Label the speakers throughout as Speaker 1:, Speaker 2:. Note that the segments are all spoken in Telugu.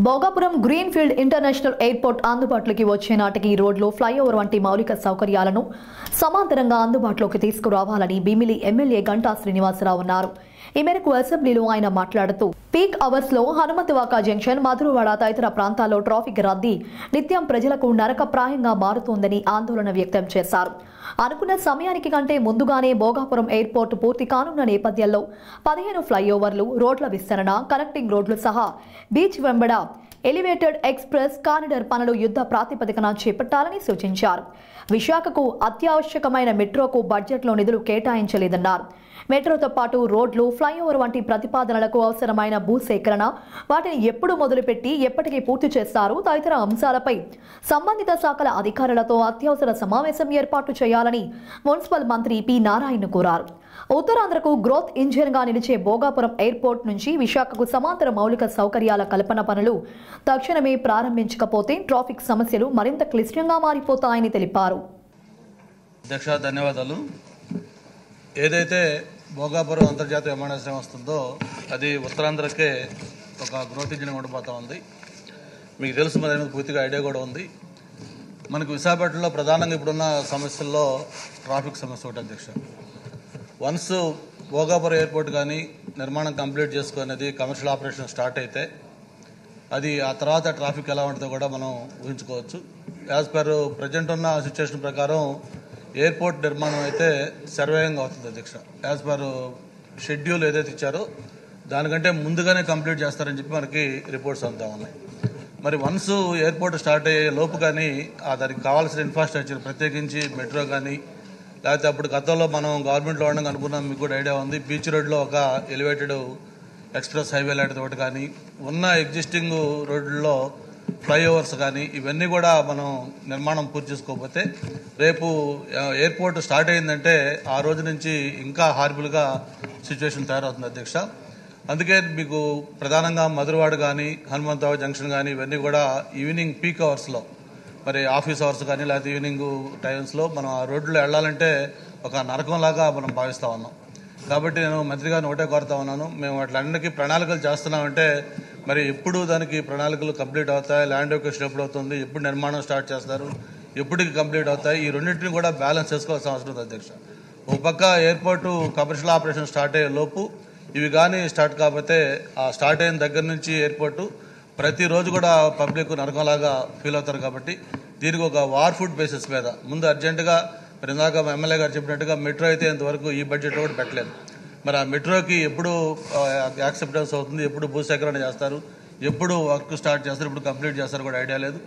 Speaker 1: భోగాపురం గ్రీన్ఫీల్డ్ ఇంటర్నేషనల్ ఎయిర్పోర్ట్ అందుబాటులోకి వచ్చే నాటికి రోడ్లు ఫ్లైఓవర్ వంటి మౌలిక సౌకర్యాలను సమాంతరంగా అందుబాటులోకి తీసుకురావాలని భీమిలి ఎమ్మెల్యే గంటా శ్రీనివాసరావు అన్నారు. ఈ మేరకు అసెంబ్లీలో ఆయన మాట్లాడుతూ పీక్ అవర్స్ లో హనుమంతవాక జంక్షన్, మధురవాడ తదితర ప్రాంతాల్లో ట్రాఫిక్ రద్దీ నిత్యం ప్రజలకు నరకప్రాయంగా మారుతోందని ఆందోళన వ్యక్తం చేశారు. అనుకున్న సమయానికి కంటే ముందుగానే భోగాపురం ఎయిర్పోర్ట్ పూర్తి కానున్న నేపథ్యంలో 15 ఫ్లైఓవర్లు, రోడ్ల విస్తరణ, కనెక్టింగ్ రోడ్లు సహా బీచ్ వెంబడ ఎలివేటెడ్ ఎక్స్ప్రెస్ కారిడార్ పనులు యుద్ధ ప్రాతిపదికన చేపట్టాలని సూచించారు. విశాఖకు అత్యావశ్యకమైన మెట్రోకు బడ్జెట్లో నిధులు కేటాయించలేదన్నారు. మెట్రోతో పాటు రోడ్లు, ఫ్లైఓవర్ వంటి ప్రతిపాదనలకు అవసరమైన భూసేకరణ, వాటిని ఎప్పుడు మొదలుపెట్టి ఎప్పటికీ పూర్తి చేస్తారు తదితర అంశాలపై సంబంధిత శాఖల అధికారులతో అత్యవసర సమావేశం ఏర్పాటు చేయాలని మున్సిపల్ మంత్రి పి నారాయణ కోరారు. ఉత్తరాంధ్రకు గ్రోత్ ఇంజిన్ గా నిలిచే భోగాపురం ఎయిర్పోర్ట్ నుంచి విశాఖకు సమాంతర మౌలిక సౌకర్యాల కల్పన పనులు తక్షణమే ప్రారంభించకపోతే ట్రాఫిక్ సమస్యలు మరింత క్లిష్టంగా మారిపోతాయని తెలిపారు.
Speaker 2: ధన్యవాదాలు. ఏదైతే భోగాపురం అంతర్జాతీయ విమానాశ్రయం వస్తుందో అది ఉత్తరాంధ్రకే ఒక గ్రోత్ ఇంజిన్ ఉండిపోతూ ఉంది. మీకు తెలుసు, మరి పూర్తిగా ఐడియా కూడా ఉంది. మనకు విశాఖపట్నంలో ప్రధానంగా ఇప్పుడున్న సమస్యల్లో ట్రాఫిక్ సమస్య ఒకటి అధ్యక్ష. వన్స్ భోగాపురం ఎయిర్పోర్ట్ కానీ నిర్మాణం కంప్లీట్ చేసుకునేది కమర్షియల్ ఆపరేషన్ స్టార్ట్ అయితే అది ఆ తర్వాత ట్రాఫిక్ ఎలా ఉంటుందో కూడా మనం ఊహించుకోవచ్చు. యాజ్ పర్ ప్రజెంట్ ఉన్న సిచ్యువేషన్ ప్రకారం ఎయిర్పోర్ట్ నిర్మాణం అయితే సర్వేయంగా అవుతుంది అధ్యక్ష. యాజ్ పర్ షెడ్యూల్ ఏదైతే ఇచ్చారో దానికంటే ముందుగానే కంప్లీట్ చేస్తారని చెప్పి మనకి రిపోర్ట్స్ అంతా ఉన్నాయి. మరి వన్స్ ఎయిర్పోర్ట్ స్టార్ట్ అయ్యే లోపు కానీ దానికి కావాల్సిన ఇన్ఫ్రాస్ట్రక్చర్, ప్రత్యేకించి మెట్రో కానీ, లేకపోతే అప్పుడు గతంలో మనం గవర్నమెంట్లో ఉండడం అనుకున్నాం, మీకు కూడా ఐడియా ఉంది, బీచ్ రోడ్లో ఒక ఎలివేటెడ్ ఎక్స్ప్రెస్ హైవే లాంటిది ఒకటి కానీ, ఉన్న ఎగ్జిస్టింగ్ రోడ్లలో ఫ్లైఓవర్స్ కానీ, ఇవన్నీ కూడా మనం నిర్మాణం పూర్తి చేసుకోకపోతే రేపు ఎయిర్పోర్ట్ స్టార్ట్ అయిందంటే ఆ రోజు నుంచి ఇంకా హార్బుల్గా సిచ్యువేషన్ తయారవుతుంది అధ్యక్ష. అందుకే మీకు ప్రధానంగా మధురవాడ కానీ, హనుమంతవాక జంక్షన్ కానీ ఇవన్నీ కూడా ఈవినింగ్ పీక్ అవర్స్లో, మరి ఆఫీస్ అవర్స్ కానీ లేకపోతే ఈవినింగ్ టైమ్స్లో మనం ఆ రోడ్లో వెళ్ళాలంటే ఒక నరకంలాగా మనం భావిస్తూ ఉన్నాం. కాబట్టి నేను మంత్రి గారిని ఒకటే కోరుతా ఉన్నాను, మేము వాటిలన్నిటికీ ప్రణాళికలు చేస్తున్నామంటే మరి ఎప్పుడు దానికి ప్రణాళికలు కంప్లీట్ అవుతాయి, ల్యాండ్ ఎక్విజిషన్ ఎప్పుడు అవుతుంది, ఎప్పుడు నిర్మాణం స్టార్ట్ చేస్తారు, ఎప్పటికి కంప్లీట్ అవుతాయి, ఈ రెండింటిని కూడా బ్యాలెన్స్ చేసుకోవాల్సిన అవసరం ఉంది అధ్యక్ష. ఒక పక్క ఎయిర్పోర్టు కమర్షియల్ ఆపరేషన్ స్టార్ట్ అయ్యే లోపు ఇవి కానీ స్టార్ట్ కాకపోతే ఆ స్టార్ట్ అయిన దగ్గర నుంచి ఎయిర్పోర్టు ప్రతిరోజు కూడా పబ్లిక్ నరకంలాగా ఫీల్ అవుతారు. కాబట్టి దీనికి ఒక వార్ ఫుడ్ బేసిస్ మీద ముందు అర్జెంటుగా, మరి ఇందాక ఎమ్మెల్యే గారు చెప్పినట్టుగా మెట్రో అయితే ఇంతవరకు ఈ బడ్జెట్లో కూడా పెట్టలేదు. మరి ఆ మెట్రోకి ఎప్పుడు యాక్సెప్టెన్స్ అవుతుంది, ఎప్పుడు భూసేకరణ చేస్తారు, ఎప్పుడు వర్క్ స్టార్ట్ చేస్తారు, ఎప్పుడు కంప్లీట్ చేస్తారు కూడా ఐడియా లేదు.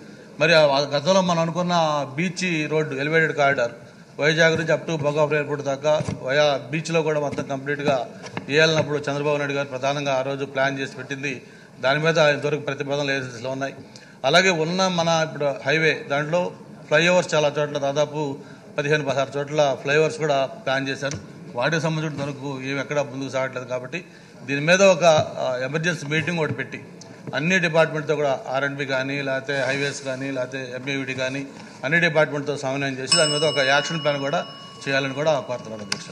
Speaker 2: మరి గతంలో మనం అనుకున్న beach road elevated corridor Vizag నుంచి అప్ టు భోగాపురం ఎయిర్పోర్ట్ దాకా వయా బీచ్లో కూడా మొత్తం కంప్లీట్గా వేయాలన్నప్పుడు చంద్రబాబు నాయుడు గారు ప్రధానంగా ఆ రోజు ప్లాన్ చేసి పెట్టింది. దాని మీద ఇంతవరకు ప్రతిపాదనలు ఏజెన్సీలో ఉన్నాయి. అలాగే ఉన్న మన ఇప్పుడు హైవే దాంట్లో ఫ్లైఓవర్స్ చాలా చోట్ల దాదాపు 15-16 చోట్ల ఫ్లైఓవర్స్ కూడా ప్లాన్ చేశారు. వాటికి సంబంధించిన వరకు ఏమి ఎక్కడా ముందుకు సాగట్లేదు. కాబట్టి దీని మీద ఒక ఎమర్జెన్సీ మీటింగ్ ఒకటి పెట్టి అన్ని డిపార్ట్మెంట్తో కూడా R&B కానీ, లేకపోతే హైవేస్ కానీ, లేకపోతే MAVD కానీ అన్ని డిపార్ట్మెంట్తో సమన్వయం చేసి దాని మీద ఒక యాక్షన్ ప్లాన్ కూడా చేయాలని కూడా కోరుతున్నాను అధ్యక్ష.